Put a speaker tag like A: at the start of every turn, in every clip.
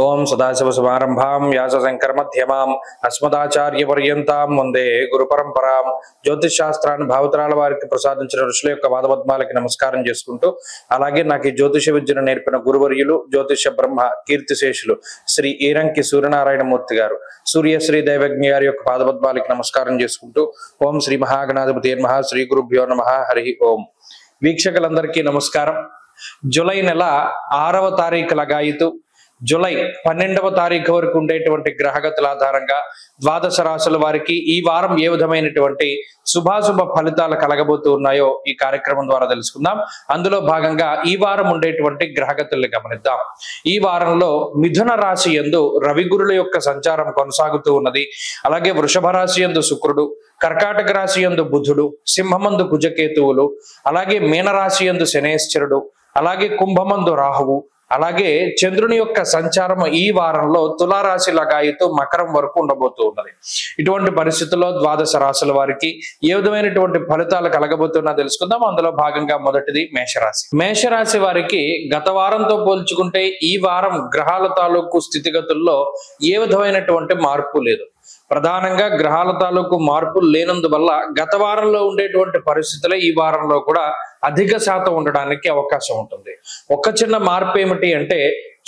A: ओम सदाशिवसमारंभां व्यासशंकरमध्यमाम् अस्मदाचार्यपर्यन्तां వందే గురు పరంపరాం. జ్యోతిష్ శాస్త్రాన్ని భావతరాల వారికి ప్రసాదించిన ఋషుల యొక్క పాదపద్మాలకి నమస్కారం చేసుకుంటూ, అలాగే నాకు ఈ జ్యోతిష విద్యను నేర్పిన గురువర్యులు జ్యోతిష బ్రహ్మ కీర్తిశేషులు శ్రీ ఈరంకి సూర్యనారాయణమూర్తి గారు, సూర్యశ్రీ దైవజ్ఞ గారి యొక్క పాదపద్మాలకి నమస్కారం చేసుకుంటూ, ఓం శ్రీ మహాగణాధిపతి నమః, శ్రీ గురుభ్యో నమః, హరి ఓం. వీక్షకులందరికీ నమస్కారం. జూలై నెల 6వ తారీఖు లగాయితూ జూలై 12వ తారీఖు వరకు ఉండేటువంటి గ్రహగతుల ఆధారంగా ద్వాదశ రాశుల వారికి ఈ వారం ఏ విధమైనటువంటి శుభాశుభ ఫలితాలు కలగబోతూ ఉన్నాయో ఈ కార్యక్రమం ద్వారా తెలుసుకుందాం. అందులో భాగంగా ఈ వారం ఉండేటువంటి గ్రహగతుల్ని గమనిద్దాం. ఈ వారంలో మిథున రాశి యందు రవి గురుల యొక్క సంచారం కొనసాగుతూ ఉన్నది. అలాగే వృషభ రాశి యందు శుక్రుడు, కర్కాటక రాశి యందు బుధుడు, సింహమందు కుజకేతువులు, అలాగే మీనరాశి యందు శనేశ్వరుడు, అలాగే కుంభమందు రాహువు, అలాగే చంద్రుని యొక్క సంచారం ఈ వారంలో తులారాశి లగాయితూ మకరం వరకు ఉండబోతూ ఉన్నది. ఇటువంటి పరిస్థితుల్లో ద్వాదశ రాశుల వారికి ఏ విధమైనటువంటి ఫలితాలు కలగబోతున్నా తెలుసుకుందాం. అందులో భాగంగా మొదటిది మేషరాశి. మేషరాశి వారికి గత వారంతో పోల్చుకుంటే ఈ వారం గ్రహాల తాలూకు స్థితిగతుల్లో ఏ విధమైనటువంటి మార్పు లేదు. ప్రధానంగా గ్రహాల తాలూకు మార్పులు లేనందువల్ల గత వారంలో ఉండేటువంటి పరిస్థితులే ఈ వారంలో కూడా అధిక శాతం ఉండడానికి అవకాశం ఉంటుంది. ఒక చిన్న మార్పు ఏమిటి అంటే,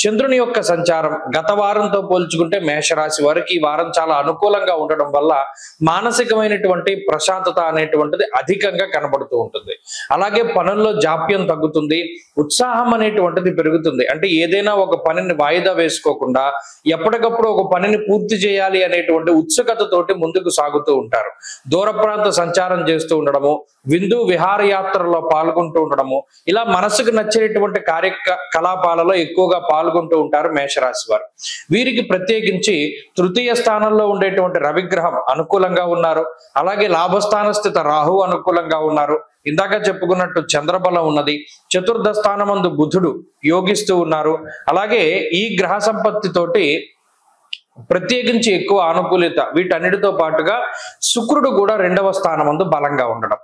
A: చంద్రుని యొక్క సంచారం గత వారంతో పోల్చుకుంటే మేషరాశి వారికి ఈ వారం చాలా అనుకూలంగా ఉండడం వల్ల మానసికమైనటువంటి ప్రశాంతత అనేటువంటిది అధికంగా కనబడుతూ ఉంటుంది. అలాగే పనుల్లో జాప్యం తగ్గుతుంది, ఉత్సాహం అనేటువంటిది పెరుగుతుంది. అంటే ఏదైనా ఒక పనిని వాయిదా వేసుకోకుండా ఎప్పటికప్పుడు ఒక పనిని పూర్తి చేయాలి అనేటువంటి ఉత్సుకతతోటి ముందుకు సాగుతూ ఉంటారు. దూర ప్రాంత సంచారం చేస్తూ ఉండడము, విందు విహారయాత్రలో పాల్గొంటూ ఉండడము, ఇలా మనసుకు నచ్చినటువంటి కార్యకలాపాలలో ఎక్కువగా పాల్గొంటూ ఉంటారు మేషరాశి వారు. వీరికి ప్రత్యేకించి తృతీయ స్థానంలో ఉండేటువంటి రవిగ్రహం అనుకూలంగా ఉన్నారు. అలాగే లాభస్థాన స్థిత రాహు అనుకూలంగా ఉన్నారు. ఇందాక చెప్పుకున్నట్టు చంద్రబలం ఉన్నది. చతుర్థ స్థానమందు బుధుడు యోగిస్తూ ఉన్నారు. అలాగే ఈ గ్రహ సంపత్తితోటి ప్రత్యేకించి ఎక్కువ అనుకూలత వీటన్నిటితో పాటుగా శుక్రుడు కూడా 2వ స్థానమందు బలంగా ఉండడం,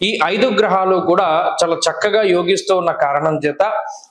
A: ఈ 5 గ్రహాలు కూడా చాలా చక్కగా యోగిస్తూ ఉన్న కారణం చేత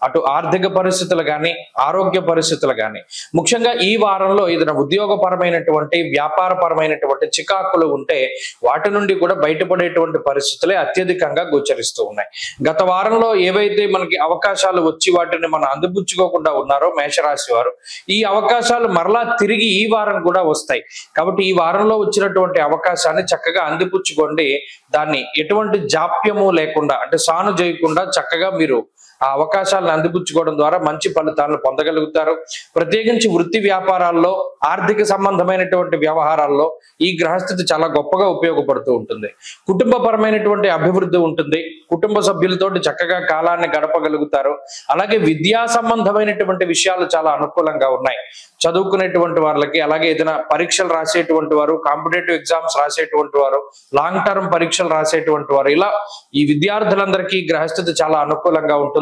A: అటు ఆర్థిక పరిస్థితులు కానీ ఆరోగ్య పరిస్థితులు కానీ, ముఖ్యంగా ఈ వారంలో ఏదైనా ఉద్యోగపరమైనటువంటి వ్యాపారపరమైనటువంటి చికాకులు ఉంటే వాటి నుండి కూడా బయటపడేటువంటి పరిస్థితులే అత్యధికంగా గోచరిస్తూ ఉన్నాయి. గత వారంలో ఏవైతే మనకి అవకాశాలు వచ్చి వాటిని మనం అందిపుచ్చుకోకుండా ఉన్నారో మేషరాశి వారు, ఈ అవకాశాలు మరలా తిరిగి ఈ వారం కూడా వస్తాయి. కాబట్టి ఈ వారంలో వచ్చినటువంటి అవకాశాన్ని చక్కగా అందిపుచ్చుకోండి. దాన్ని ఎటువంటి జాప్యము లేకుండా, అంటే సాను చేయకుండా చక్కగా మీరు ఆ అవకాశాలను అందిపుచ్చుకోవడం ద్వారా మంచి ఫలితాలను పొందగలుగుతారు. ప్రత్యేకించి వృత్తి వ్యాపారాల్లో ఆర్థిక సంబంధమైనటువంటి వ్యవహారాల్లో ఈ గ్రహస్థితి చాలా గొప్పగా ఉపయోగపడుతూ ఉంటుంది. కుటుంబపరమైనటువంటి అభివృద్ధి ఉంటుంది. కుటుంబ సభ్యులతోటి చక్కగా కాలాన్ని గడపగలుగుతారు. అలాగే విద్యా సంబంధమైనటువంటి విషయాలు చాలా అనుకూలంగా ఉన్నాయి. చదువుకునేటువంటి వాళ్ళకి, అలాగే ఏదైనా పరీక్షలు రాసేటువంటి వారు, కాంపిటేటివ్ ఎగ్జామ్స్ రాసేటువంటి వారు, లాంగ్ టర్మ్ పరీక్షలు రాసేటువంటి వారు, ఇలా ఈ విద్యార్థులందరికీ గ్రహస్థితి చాలా అనుకూలంగా ఉంటుంది.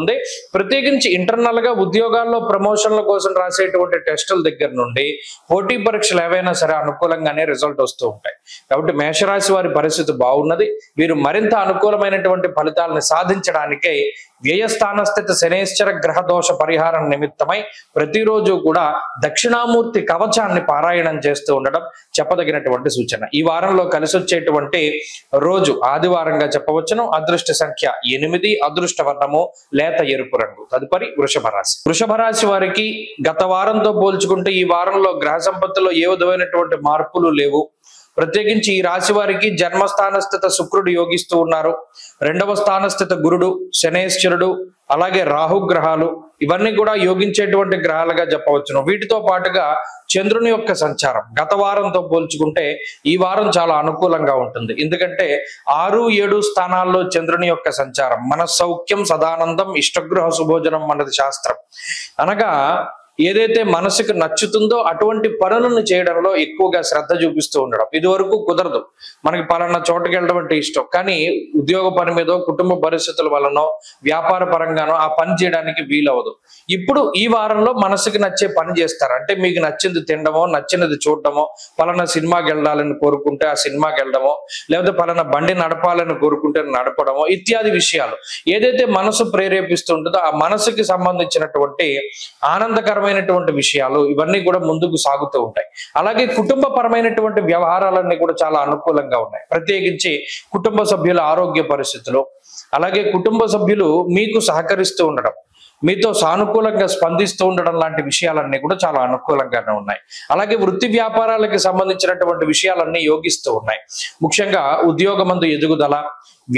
A: ప్రత్యేకించి ఇంటర్నల్ గా ఉద్యోగాల్లో ప్రమోషన్ల కోసం రాసేటువంటి టెస్టుల దగ్గర నుండి పోటీ పరీక్షలు ఏవైనా సరే అనుకూలంగానే రిజల్ట్ వస్తూ ఉంటాయి. కాబట్టి మేషరాశి వారి పరిస్థితి బాగున్నది. వీరు మరింత అనుకూలమైనటువంటి ఫలితాలను సాధించడానికై వ్యయస్థాన స్థిత శనేశ్వర గ్రహ దోష పరిహారం నిమిత్తమై ప్రతిరోజు కూడా దక్షిణామూర్తి కవచాన్ని పారాయణం చేస్తూ ఉండడం చెప్పదగినటువంటి సూచన. ఈ వారంలో కలిసి వచ్చేటువంటి రోజు ఆదివారంగా చెప్పవచ్చును. అదృష్ట సంఖ్య 8, అదృష్ట వర్ణము లేత ఎరుపు రంగు. తదుపరి వృషభ రాశి. వృషభ రాశి వారికి గత వారంతో పోల్చుకుంటే ఈ వారంలో గ్రహ సంపత్తిలో ఏ విధమైనటువంటి మార్పులు లేవు. ప్రత్యేకించి ఈ రాశి వారికి జన్మస్థాన స్థిత శుక్రుడు యోగిస్తూ ఉన్నారు. 2వ స్థాన స్థిత గురుడు, శనేశ్వరుడు, అలాగే రాహుగ్రహాలు ఇవన్నీ కూడా యోగించేటువంటి గ్రహాలుగా చెప్పవచ్చును. వీటితో పాటుగా చంద్రుని యొక్క సంచారం గత వారంతో పోల్చుకుంటే ఈ వారం చాలా అనుకూలంగా ఉంటుంది. ఎందుకంటే 6, 7 స్థానాల్లో చంద్రుని యొక్క సంచారం మనస్సౌఖ్యం సదానందం ఇష్టగృహ సుభోజనం అన్నది శాస్త్రం. అనగా ఏదైతే మనసుకు నచ్చుతుందో అటువంటి పనులను చేయడంలో ఎక్కువగా శ్రద్ధ చూపిస్తూ ఉండడం. ఇదివరకు కుదరదు, మనకి పలానా చోటుకి వెళ్ళడం అంటే ఇష్టం, కానీ ఉద్యోగ పని మీదో కుటుంబ పరిస్థితుల వలనో వ్యాపార పరంగానో ఆ పని చేయడానికి వీలవదు. ఇప్పుడు ఈ వారంలో మనసుకు నచ్చే పని చేస్తారు. అంటే మీకు నచ్చింది తినడమో, నచ్చినది చూడడమో, పలానా సినిమాకి వెళ్ళాలని కోరుకుంటే ఆ సినిమాకి వెళ్ళడమో, లేకపోతే పలానా బండి నడపాలని కోరుకుంటే నడపడమో, ఇత్యాది విషయాలు ఏదైతే మనసు ప్రేరేపిస్తుంటుందో ఆ మనసుకి సంబంధించినటువంటి ఆనందకరమైన పరమైనటువంటి విషయాలు ఇవన్నీ కూడా ముందుకు సాగుతూ ఉంటాయి. అలాగే కుటుంబ పరమైనటువంటి వ్యవహారాలన్నీ కూడా చాలా అనుకూలంగా ఉన్నాయి. ప్రత్యేకించి కుటుంబ సభ్యుల ఆరోగ్య పరిస్థితులు, అలాగే కుటుంబ సభ్యులు మీకు సహకరిస్తూ ఉండడం, మీతో సానుకూలంగా స్పందిస్తూ ఉండడం లాంటి విషయాలన్నీ కూడా చాలా అనుకూలంగానే ఉన్నాయి. అలాగే వృత్తి వ్యాపారాలకు సంబంధించినటువంటి విషయాలన్నీ యోగిస్తూ ఉన్నాయి. ముఖ్యంగా ఉద్యోగమందు ఎదుగుదల,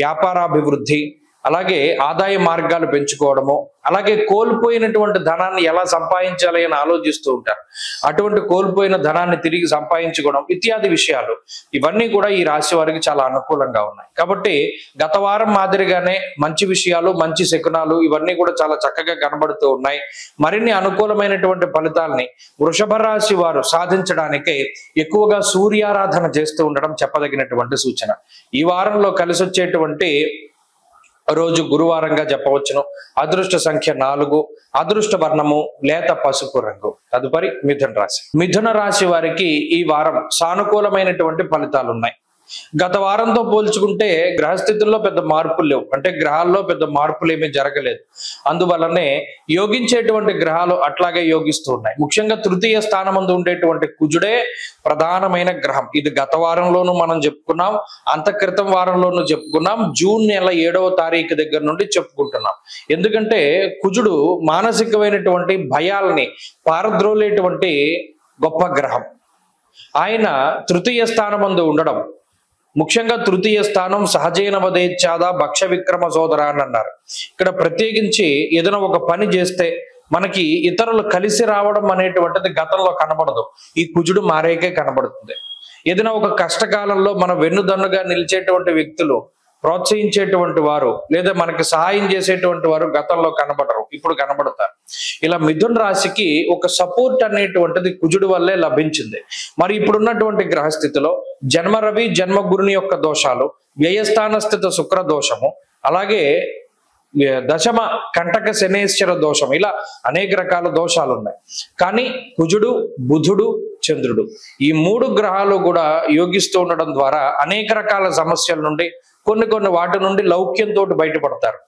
A: వ్యాపారాభివృద్ధి, అలాగే ఆదాయ మార్గాలు పెంచుకోవడము, అలాగే కోల్పోయినటువంటి ధనాన్ని ఎలా సంపాదించాలి అని ఆలోచిస్తూ ఉంటారు. అటువంటి కోల్పోయిన ధనాన్ని తిరిగి సంపాదించుకోవడం ఇత్యాది విషయాలు ఇవన్నీ కూడా ఈ రాశి వారికి చాలా అనుకూలంగా ఉన్నాయి. కాబట్టి గత వారం మాదిరిగానే మంచి విషయాలు, మంచి శకునాలు ఇవన్నీ కూడా చాలా చక్కగా కనబడుతూ ఉన్నాయి. మరిన్ని అనుకూలమైనటువంటి ఫలితాలని వృషభ రాశి వారు సాధించడానికే ఎక్కువగా సూర్యారాధన చేస్తూ ఉండడం చెప్పదగినటువంటి సూచన. ఈ వారంలో కలిసి వచ్చేటువంటి రోజు గురువారంగా చెప్పవచ్చును. అదృష్ట సంఖ్య 4, అదృష్ట వర్ణము లేత పసుపు రంగు. తదుపరి మిథున రాశి. మిథున రాశి వారికి ఈ వారం సానుకూలమైనటువంటి ఫలితాలు ఉన్నాయి. గత వారంతో పోల్చుకుంటే గ్రహస్థితుల్లో పెద్ద మార్పులు లేవు, అంటే గ్రహాల్లో పెద్ద మార్పులు ఏమీ జరగలేదు. అందువల్లనే యోగించేటువంటి గ్రహాలు అట్లాగే యోగిస్తూ ఉన్నాయి. ముఖ్యంగా తృతీయ స్థానమందు ఉండేటువంటి కుజుడే ప్రధానమైన గ్రహం. ఇది గత వారంలోనూ మనం చెప్పుకున్నాం, అంత క్రితం వారంలోనూ చెప్పుకున్నాం, జూన్ నెల 7వ తారీఖు దగ్గర నుండి చెప్పుకుంటున్నాం. ఎందుకంటే కుజుడు మానసికమైనటువంటి భయాల్ని పారద్రోలేటువంటి గొప్ప గ్రహం. ఆయన తృతీయ స్థానమందు ఉండడం, ముఖ్యంగా తృతీయ స్థానం సహజైన వదేచ్ఛాద భక్ష విక్రమ సోదర అని అన్నారు. ఇక్కడ ప్రత్యేకించి ఏదైనా ఒక పని చేస్తే మనకి ఇతరులు కలిసి రావడం అనేటువంటిది గతంలో కనబడదు, ఈ కుజుడు మారేకే కనబడుతుంది. ఏదైనా ఒక కష్టకాలంలో మన వెన్నుదన్నుగా నిలిచేటువంటి వ్యక్తులు, ప్రోత్సహించేటువంటి వారు, లేదా మనకి సహాయం చేసేటువంటి వారు గతంలో కనబడరు, ఇప్పుడు కనబడతారు. ఇలా మిథున రాశికి ఒక సపోర్ట్ అనేటువంటిది కుజుడు వల్లే లభించింది. మరి ఇప్పుడున్నటువంటి గ్రహస్థితిలో జన్మ రవి, జన్మ గురుని యొక్క దోషాలు, వ్యయస్థాన స్థిత శుక్ర దోషము, అలాగే దశమ కంటక శనేశ్వర దోషం, ఇలా అనేక రకాల దోషాలు ఉన్నాయి. కానీ కుజుడు, బుధుడు, చంద్రుడు ఈ 3 గ్రహాలు కూడా యోగిస్తూ ఉండడం ద్వారా అనేక రకాల సమస్యల నుండి, కొన్ని వాటి నుండి లౌక్యంతో బయటపడతారు.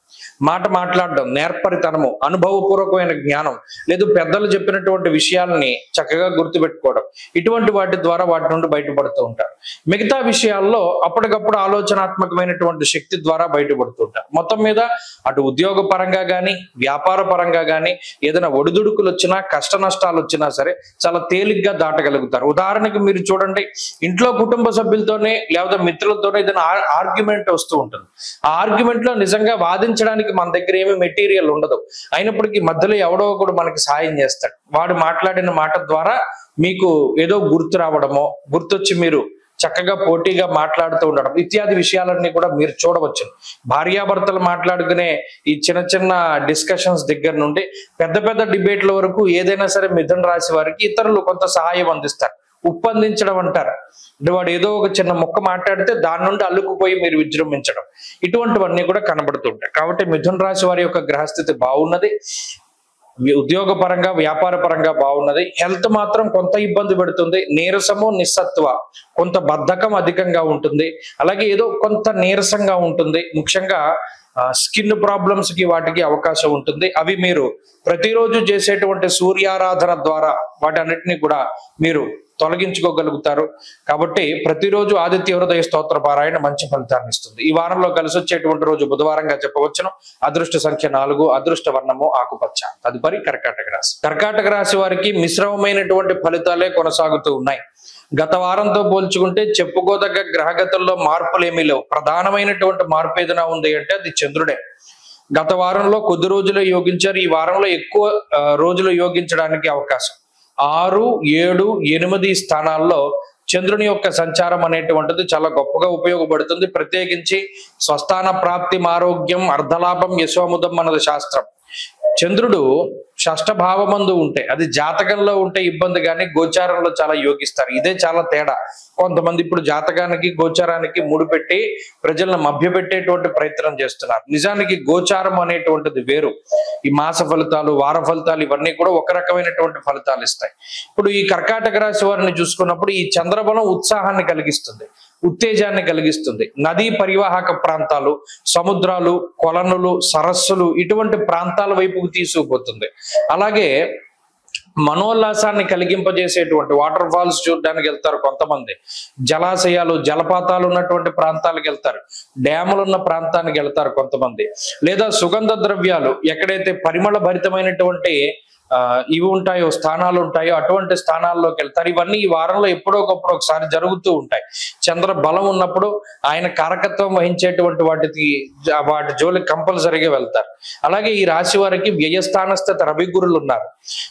A: మాట మాట్లాడడం, నేర్పరితనము, అనుభవపూర్వకమైన జ్ఞానం, లేదు పెద్దలు చెప్పినటువంటి విషయాలని చక్కగా గుర్తుపెట్టుకోవడం, ఇటువంటి వాటి ద్వారా వాటి నుండి బయటపడుతూ ఉంటారు. మిగతా విషయాల్లో అప్పటికప్పుడు ఆలోచనాత్మకమైనటువంటి శక్తి ద్వారా బయటపడుతూ ఉంటారు. మొత్తం మీద అటు ఉద్యోగ పరంగా కానీ, వ్యాపార పరంగా కానీ ఏదైనా ఒడిదుడుకులు వచ్చినా, కష్ట నష్టాలు వచ్చినా సరే చాలా తేలిగ్గా దాటగలుగుతారు. ఉదాహరణకు మీరు చూడండి, ఇంట్లో కుటుంబ సభ్యులతోనే లేదా మిత్రులతోనే ఏదైనా ఆర్గ్యుమెంట్ వస్తూ ఉంటుంది. ఆ ఆర్గ్యుమెంట్ లో నిజంగా వాదించడానికి మన దగ్గర ఏమి మెటీరియల్ ఉండదు, అయినప్పటికీ మధ్యలో ఎవడో కూడా మనకి సాయం చేస్తాడు. వాడు మాట్లాడిన మాట ద్వారా మీకు ఏదో గుర్తు రావడమో, గుర్తొచ్చి మీరు చక్కగా పోటీగా మాట్లాడుతూ ఉండడం ఇత్యాది విషయాలన్నీ కూడా మీరు చూడవచ్చు. భార్యాభర్తలు మాట్లాడుకునే ఈ చిన్న డిస్కషన్స్ దగ్గర నుండి పెద్ద డిబేట్ల వరకు ఏదైనా సరే మిథున రాశి వారికి ఇతరులు కొంత సహాయం అందిస్తారు. ఉప్పందించడం అంటారు, అంటే వాడు ఏదో ఒక చిన్న ముక్క మాట్లాడితే దాని నుండి అల్లుకుపోయి మీరు విజృంభించడం, ఇటువంటివన్నీ కూడా కనబడుతుంటాయి. కాబట్టి మిథున రాశి వారి యొక్క గ్రహస్థితి బాగున్నది, ఉద్యోగ పరంగా, వ్యాపార పరంగా బాగున్నది. హెల్త్ మాత్రం కొంత ఇబ్బంది పెడుతుంది, నీరసము, నిస్సత్వ, కొంత బద్ధకం అధికంగా ఉంటుంది, అలాగే ఏదో కొంత నీరసంగా ఉంటుంది. ముఖ్యంగా స్కిన్ ప్రాబ్లమ్స్ కి వాటికి అవకాశం ఉంటుంది. అవి మీరు ప్రతిరోజు చేసేటువంటి సూర్యారాధన ద్వారా వాటన్నిటిని కూడా మీరు తొలగించుకోగలుగుతారు. కాబట్టి ప్రతిరోజు ఆదిత్య హృదయ స్తోత్ర పారాయణ మంచి ఫలితాన్ని ఇస్తుంది. ఈ వారంలో కలిసి వచ్చేటువంటి రోజు బుధవారంగా చెప్పవచ్చును. అదృష్ట సంఖ్య 4, అదృష్ట వర్ణము ఆకుపచ్చ. తదుపరి కర్కాటక రాశి. కర్కాటక రాశి వారికి మిశ్రమమైనటువంటి ఫలితాలే కొనసాగుతూ ఉన్నాయి. గత వారంతో పోల్చుకుంటే చెప్పుకోదగ్గ గ్రహగతుల్లో మార్పులు ఏమీ లేవు. ప్రధానమైనటువంటి మార్పు ఏదైనా ఉంది అంటే అది చంద్రుడే. గత వారంలో కొద్ది రోజులు యోగించారు, ఈ వారంలో ఎక్కువ రోజులు యోగించడానికి అవకాశం. 6, 7, 8 స్థానాల్లో చంద్రుని యొక్క సంచారం అనేటువంటిది చాలా గొప్పగా ఉపయోగపడుతుంది. ప్రత్యేకించి స్వస్థాన ప్రాప్తి, ఆరోగ్యం, అర్ధలాభం, యశోముదం అన్నది శాస్త్రం. చంద్రుడు షష్ఠభావమందు ఉంటే, అది జాతకంలో ఉంటే ఇబ్బంది, కానీ గోచారంలో చాలా యోగిస్తారు. ఇదే చాలా తేడా. కొంతమంది ఇప్పుడు జాతకానికి గోచారానికి ముడిపెట్టి ప్రజలను మభ్యపెట్టేటువంటి ప్రయత్నం చేస్తున్నారు. నిజానికి గోచారం అనేటువంటిది వేరు. ఈ మాస ఫలితాలు, వార ఫలితాలు ఇవన్నీ కూడా ఒక రకమైనటువంటి ఫలితాలు ఇస్తాయి. ఇప్పుడు ఈ కర్కాటక రాశి వారిని చూసుకున్నప్పుడు ఈ చంద్రబలం ఉత్సాహాన్ని కలిగిస్తుంది, ఉత్తేజాన్ని కలిగిస్తుంది. నదీ పరివాహక ప్రాంతాలు, సముద్రాలు, కొలనులు, సరస్సులు ఇటువంటి ప్రాంతాల వైపుకు తీసుకుపోతుంది. అలాగే మనోల్లాసాన్ని కలిగింపజేసేటువంటి వాటర్ ఫాల్స్ చూడడానికి వెళ్తారు కొంతమంది, జలాశయాలు జలపాతాలు ఉన్నటువంటి ప్రాంతాలకు వెళ్తారు, డ్యాములు ఉన్న ప్రాంతానికి వెళ్తారు కొంతమంది, లేదా సుగంధ ద్రవ్యాలు ఎక్కడైతే పరిమళ భరితమైనటువంటి ఇవి ఉంటాయో స్థానాలు ఉంటాయో అటువంటి స్థానాల్లోకి వెళ్తారు. ఇవన్నీ ఈ వారంలో ఎప్పుడో ఒకసారి జరుగుతూ ఉంటాయి. చంద్ర బలం ఉన్నప్పుడు ఆయన కారకత్వం వహించేటువంటి వాటి జోలికి కంపల్సరీగా వెళ్తారు. అలాగే ఈ రాశి వారికి వ్యయస్థానస్థిత రవిగురులు ఉన్నారు.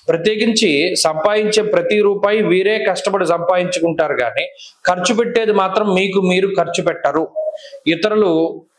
A: ప్రత్యేకించి సంపాదించే ప్రతి రూపాయి వీరే కష్టపడి సంపాదించుకుంటారు, కానీ ఖర్చు పెట్టేది మాత్రం మీకు మీరు ఖర్చు పెట్టరు. ఇతరులు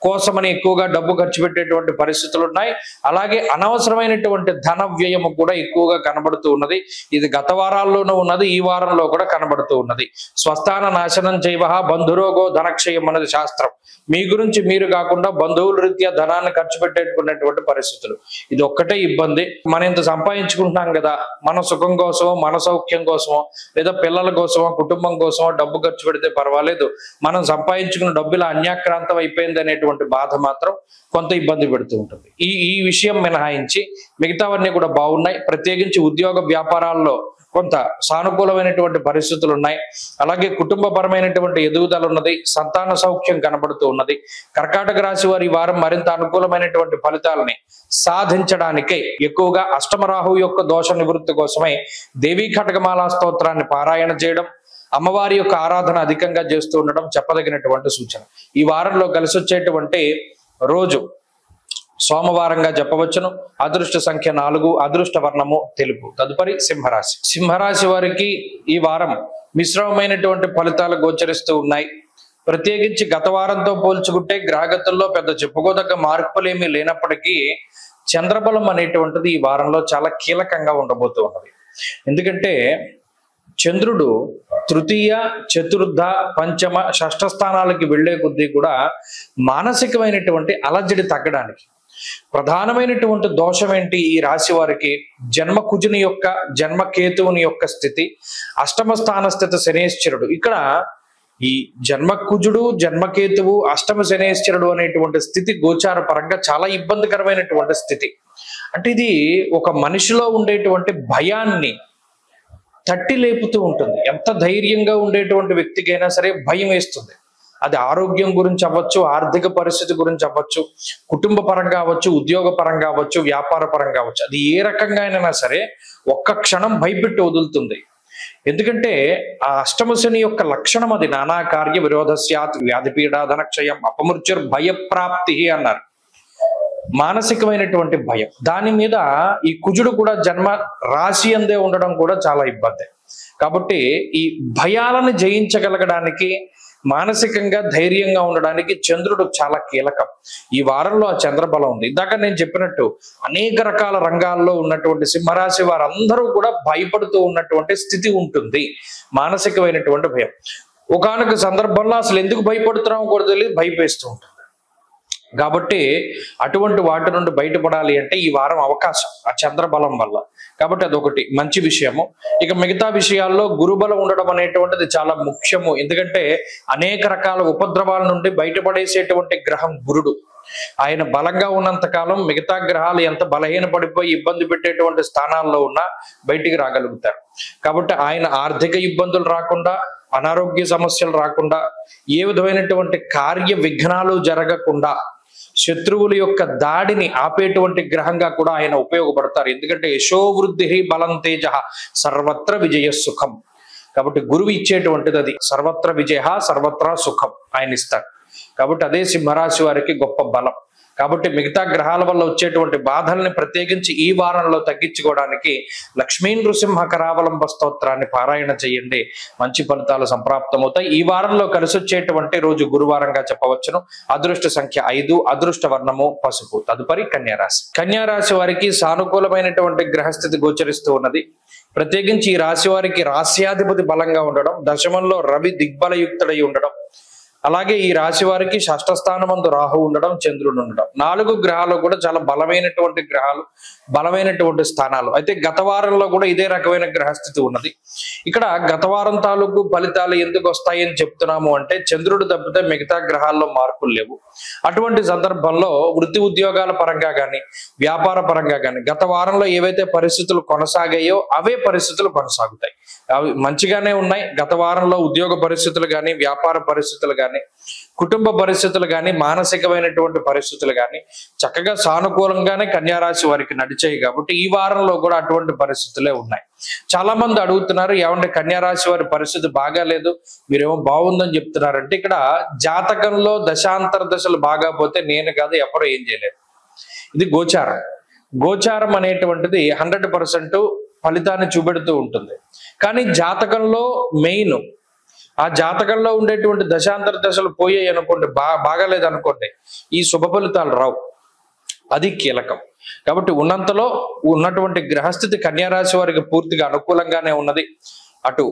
A: కోసమని ఎక్కువగా డబ్బు ఖర్చు పెట్టేటువంటి పరిస్థితులు ఉన్నాయి. అలాగే అనవసరమైనటువంటి ధన వ్యయము కూడా ఎక్కువగా కనబడుతూ ఉన్నది. ఇది గత వారాల్లోనూ ఉన్నది, ఈ వారంలో కూడా కనబడుతూ ఉన్నది. స్వస్థాన నాశనం చేయవహ బంధురోగో ధనక్షయం అన్నది శాస్త్రం. మీ గురించి మీరు కాకుండా బంధువుల రీత్యా ధనాన్ని ఖర్చు పెట్టేటువంటి పరిస్థితులు. ఇది ఒక్కటే ఇబ్బంది. మనం ఇంత సంపాదించుకుంటున్నాం కదా, మన సుఖం కోసమో మన సౌఖ్యం కోసమో లేదా పిల్లల కోసమో కుటుంబం కోసమో డబ్బు ఖర్చు పెడితే పర్వాలేదు, మనం సంపాదించుకున్న డబ్బు ఇలా అన్యాక్రాంతం అయిపోయింది అనేటువంటి బాధ మాత్రం కొంత ఇబ్బంది పెడుతూ ఉంటుంది. ఈ విషయం మినహాయించి మిగతావన్నీ కూడా బాగున్నాయి. ప్రత్యేకించి ఉద్యోగ వ్యాపారాల్లో కొంత సానుకూలమైనటువంటి పరిస్థితులు ఉన్నాయి. అలాగే కుటుంబపరమైనటువంటి ఎదుగుదల ఉన్నది, సంతాన సౌఖ్యం కనబడుతూ ఉన్నది. కర్కాటక రాశి వారి వారం మరింత అనుకూలమైనటువంటి ఫలితాలని సాధించడానికే ఎక్కువగా అష్టమరాహు యొక్క దోష నివృత్తి కోసమై దేవీ ఖడ్గమాలా స్తోత్రాన్ని పారాయణ చేయడం, అమ్మవారి యొక్క ఆరాధన అధికంగా చేస్తూ ఉండడం చెప్పదగినటువంటి సూచన. ఈ వారంలో కలిసి వచ్చేటువంటి రోజు సోమవారంగా చెప్పవచ్చును. అదృష్ట సంఖ్య 4, అదృష్ట వర్ణము తెలుపు. తదుపరి సింహరాశి. సింహరాశి వారికి ఈ వారం మిశ్రమమైనటువంటి ఫలితాలు గోచరిస్తూ ఉన్నాయి. ప్రత్యేకించి గత వారంతో పోల్చుకుంటే గ్రహగతుల్లో పెద్ద చెప్పుకోదగ్గ మార్పులేమీ లేనప్పటికీ చంద్రబలం అనేటువంటిది ఈ వారంలో చాలా కీలకంగా ఉండబోతూ ఉన్నది. ఎందుకంటే చంద్రుడు తృతీయ, చతుర్థ, పంచమ, షష్ఠ స్థానాలకి వెళ్లే కొద్దీ కూడా మానసికమైనటువంటి అలజడి తగ్గడానికి ప్రధానమైనటువంటి దోషం ఏంటి? ఈ రాశి వారికి జన్మకుజుని యొక్క జన్మకేతువుని యొక్క స్థితి, అష్టమ స్థాన స్థితి శనేశ్వరుడు. ఇక్కడ ఈ జన్మకుజుడు జన్మకేతువు అష్టమ శనేశ్వరుడు అనేటువంటి స్థితి గోచార పరంగా చాలా ఇబ్బందికరమైనటువంటి స్థితి. అంటే ఇది ఒక మనిషిలో ఉండేటువంటి భయాన్ని తట్టి లేపుతూ ఉంటుంది. ఎంత ధైర్యంగా ఉండేటువంటి వ్యక్తికైనా సరే భయం వేస్తుంది. అది ఆరోగ్యం గురించి అవ్వచ్చు, ఆర్థిక పరిస్థితి గురించి అవ్వచ్చు, కుటుంబ పరంగా అవ్వచ్చు, ఉద్యోగ పరంగా అవ్వచ్చు, వ్యాపార పరంగా అవ్వచ్చు. అది ఏ రకంగా అయినా సరే ఒక్క క్షణం భయపెట్టి వదులుతుంది. ఎందుకంటే ఆ అష్టమ శని యొక్క లక్షణం అది. నానా కార్య విరోధస్యాత్ వ్యాధి పీడాధనక్షయం అపమృత్యుర్ భయప్రాప్తి అన్నారు. మానసికమైనటువంటి భయం. దాని మీద ఈ కుజుడు కూడా జన్మ రాశి అందే ఉండడం కూడా చాలా ఇబ్బంది. కాబట్టి ఈ భయాలను జయించగలగడానికి, మానసికంగా ధైర్యంగా ఉండడానికి చంద్రుడు చాలా కీలకం. ఈ వారంలో ఆ చంద్రబలం ఉంది. ఇందాక నేను చెప్పినట్టు అనేక రకాల రంగాల్లో ఉన్నటువంటి సింహరాశి వారందరూ కూడా భయపడుతూ ఉన్నటువంటి స్థితి ఉంటుంది. మానసికమైనటువంటి భయం. ఒకానొక సందర్భంలో అసలు ఎందుకు భయపడుతున్నామో కూడా తెలియదు, భయపేస్తూ ఉంటుంది. కాబట్టి అటువంటి వాటి నుండి బయటపడాలి అంటే ఈ వారం అవకాశం ఆ చంద్రబలం వల్ల. కాబట్టి అదొకటి మంచి విషయము. ఇక మిగతా విషయాల్లో గురుబలం ఉండడం అనేటువంటిది చాలా ముఖ్యము. ఎందుకంటే అనేక రకాల ఉపద్రవాల నుండి బయటపడేసేటువంటి గ్రహం గురుడు. ఆయన బలంగా ఉన్నంత కాలం మిగతా గ్రహాలు ఎంత బలహీన పడిపోయి ఇబ్బంది పెట్టేటువంటి స్థానాల్లో ఉన్నా బయటికి రాగలుగుతారు. కాబట్టి ఆయన ఆర్థిక ఇబ్బందులు రాకుండా, అనారోగ్య సమస్యలు రాకుండా, ఏ విధమైనటువంటి కార్య విఘ్నాలు జరగకుండా, శత్రువుల యొక్క దాడిని ఆపేటువంటి గ్రహంగా కూడా ఆయన ఉపయోగపడతారు. ఎందుకంటే యశోవృద్ధి బలం తేజ సర్వత్ర విజయ సుఖం. కాబట్టి గురువు ఇచ్చేటువంటిది అది. సర్వత్ర విజయ సర్వత్రా సుఖం ఆయన ఇస్తారు. కాబట్టి అదే సింహరాశి వారికి గొప్ప బలం. కాబట్టి మిగతా గ్రహాల వల్ల వచ్చేటువంటి బాధల్ని ప్రత్యేకించి ఈ వారంలో తగ్గించుకోవడానికి లక్ష్మీ నృసింహ కరావలంబ స్తోత్రాన్ని పారాయణ చేయండి. మంచి ఫలితాలు సంప్రాప్తమవుతాయి. ఈ వారంలో కలిసి వచ్చేటువంటి రోజు గురువారంగా చెప్పవచ్చును. అదృష్ట సంఖ్య 5, అదృష్ట వర్ణము పసుపు. తదుపరి కన్యారాశి. కన్యారాశి వారికి సానుకూలమైనటువంటి గ్రహస్థితి గోచరిస్తూ ఉన్నది. ప్రత్యేకించి ఈ రాశి వారికి రాశ్యాధిపతి బలంగా ఉండడం, దశమంలో రవి దిగ్బలయుక్తుడై ఉండడం, అలాగే ఈ రాశి వారికి షష్ఠ స్థానమందు రాహు ఉండడం, చంద్రుడు ఉండడం, 4 గ్రహాలు కూడా చాలా బలమైనటువంటి గ్రహాలు, బలమైనటువంటి స్థానాలు. అయితే గత వారంలో కూడా ఇదే రకమైన గ్రహస్థితి ఉన్నది. ఇక్కడ గత వారం తాలూకు ఫలితాలు ఎందుకు వస్తాయని చెప్తున్నాము అంటే, చంద్రుడు తప్పితే మిగతా గ్రహాల్లో మార్పులు లేవు. అటువంటి సందర్భంలో వృత్తి ఉద్యోగాల పరంగా కానీ, వ్యాపార పరంగా కానీ గత వారంలో ఏవైతే పరిస్థితులు కొనసాగాయో అవే పరిస్థితులు కొనసాగుతాయి. అవి మంచిగానే ఉన్నాయి. గత వారంలో ఉద్యోగ పరిస్థితులు కానీ, వ్యాపార పరిస్థితులు కానీ, కుటుంబ పరిస్థితులు కానీ, మానసికమైనటువంటి పరిస్థితులు కానీ చక్కగా సానుకూలంగానే కన్యారాశి వారికి నడిచాయి. కాబట్టి ఈ వారంలో కూడా అటువంటి పరిస్థితులే ఉన్నాయి. చాలా మంది అడుగుతున్నారు, ఏమంటే కన్యారాశి వారి పరిస్థితి బాగాలేదు, మీరేమో బాగుందని చెప్తున్నారంటే, ఇక్కడ జాతకంలో దశాంతర దశలు బాగా పోతే నేను కాదు ఎవరు ఏం చేయలేదు. ఇది గోచారం. గోచారం అనేటువంటిది 100% ఫలితాన్ని చూపెడుతూ ఉంటుంది. కానీ జాతకంలో మెయిన్, ఆ జాతకంలో ఉండేటువంటి దశాంతర దశలు పోయాయి అనుకోండి, బాగాలేదు అనుకోండి, ఈ శుభ ఫలితాలు రావు. అది కీలకం. కాబట్టి ఉన్నంతలో ఉన్నటువంటి గ్రహస్థితి కన్యారాశి వారికి పూర్తిగా అనుకూలంగానే ఉన్నది. అటు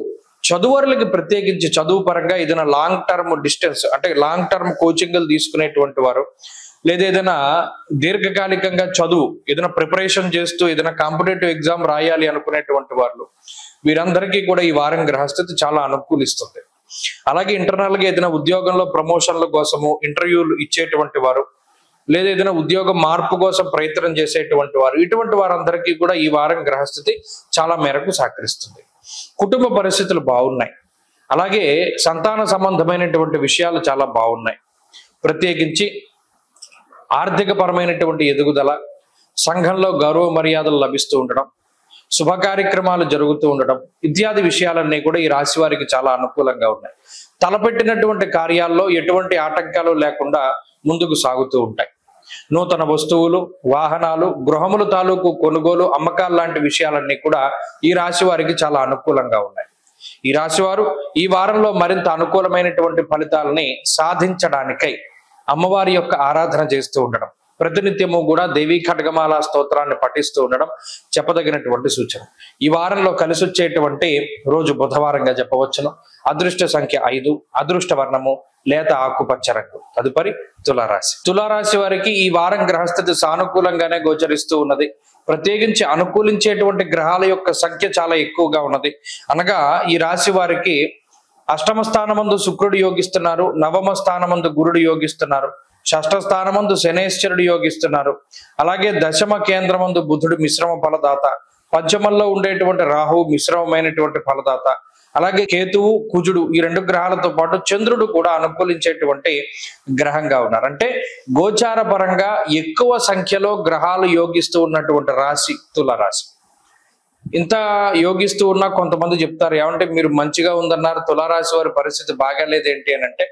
A: చదువురులకి ప్రత్యేకించి చదువు పరంగా ఏదైనా లాంగ్ టర్మ్ డిస్టెన్స్ అంటే లాంగ్ టర్మ్ కోచింగ్లు తీసుకునేటువంటి వారు, లేదా ఏదైనా దీర్ఘకాలికంగా చదువు ఏదైనా ప్రిపరేషన్ చేస్తూ ఏదైనా కాంపిటేటివ్ ఎగ్జామ్ రాయాలి అనుకునేటువంటి వాళ్ళు, వీరందరికీ కూడా ఈ వారం గ్రహస్థితి చాలా అనుకూలిస్తుంది. అలాగే ఇంటర్నల్ గా ఏదైనా ఉద్యోగంలో ప్రమోషన్ల కోసము ఇంటర్వ్యూలు ఇచ్చేటువంటి వారు, లేదా ఏదైనా ఉద్యోగ మార్పు కోసం ప్రయత్నం చేసేటువంటి వారు, ఇటువంటి వారందరికీ కూడా ఈ వారం గ్రహస్థితి చాలా మేరకు సహకరిస్తుంది. కుటుంబ పరిస్థితులు బాగున్నాయి. అలాగే సంతాన సంబంధమైనటువంటి విషయాలు చాలా బాగున్నాయి. ప్రత్యేకించి ఆర్థిక పరమైనటువంటి ఎదుగుదల, సంఘంలో గౌరవ మర్యాదలు లభిస్తూ ఉండడం, శుభ కార్యక్రమాలు జరుగుతూ ఉండడం ఇత్యాది విషయాలన్నీ కూడా ఈ రాశి వారికి చాలా అనుకూలంగా ఉన్నాయి. తలపెట్టినటువంటి కార్యాల్లో ఎటువంటి ఆటంకాలు లేకుండా ముందుకు సాగుతూ ఉంటాయి. నూతన వస్తువులు, వాహనాలు, గృహములు తాలూకు కొనుగోలు, అమ్మకాలు లాంటి విషయాలన్నీ కూడా ఈ రాశి వారికి చాలా అనుకూలంగా ఉన్నాయి. ఈ రాశి వారు ఈ వారంలో మరింత అనుకూలమైనటువంటి ఫలితాలని సాధించడానికై అమ్మవారి యొక్క ఆరాధన చేస్తూ ఉండడం, ప్రతినిత్యము కూడా దేవీ ఖడ్గమాల స్తోత్రాన్ని పఠిస్తూ ఉండడం చెప్పదగినటువంటి సూచన. ఈ వారంలో కలిసి వచ్చేటువంటి రోజు బుధవారంగా చెప్పవచ్చును. అదృష్ట సంఖ్య 5, అదృష్ట వర్ణము లేత ఆకుపచ్చ రంగు. తదుపరి తులారాశి. తులారాశి వారికి ఈ వారం గ్రహస్థితి సానుకూలంగానే గోచరిస్తూ ఉన్నది. ప్రత్యేకించి అనుకూలించేటువంటి గ్రహాల యొక్క సంఖ్య చాలా ఎక్కువగా ఉన్నది. అనగా ఈ రాశి వారికి అష్టమ స్థానమందు శుక్రుడు యోగిస్తున్నారు, నవమ స్థానమందు గురుడు యోగిస్తున్నారు, షష్ఠ స్థానమందు శనేశ్వరుడు యోగిస్తున్నారు. అలాగే దశమ కేంద్రమందు బుధుడు మిశ్రమ ఫలదాత, పంచమంలో ఉండేటువంటి రాహువు మిశ్రమమైనటువంటి ఫలదాత, అలాగే కేతువు, కుజుడు ఈ 2 గ్రహాలతో పాటు చంద్రుడు కూడా అనుకూలించేటువంటి గ్రహంగా ఉన్నారు. అంటే గోచార పరంగా ఎక్కువ సంఖ్యలో గ్రహాలు యోగిస్తూ ఉన్నటువంటి రాశి తులారాశి. ఇంత యోగిస్తూ ఉన్నా కొంతమంది చెప్తారు, ఏమంటే మీరు మంచిగా ఉందన్నారు, తులారాశి వారి పరిస్థితి బాగాలేదేంటి అని అంటే,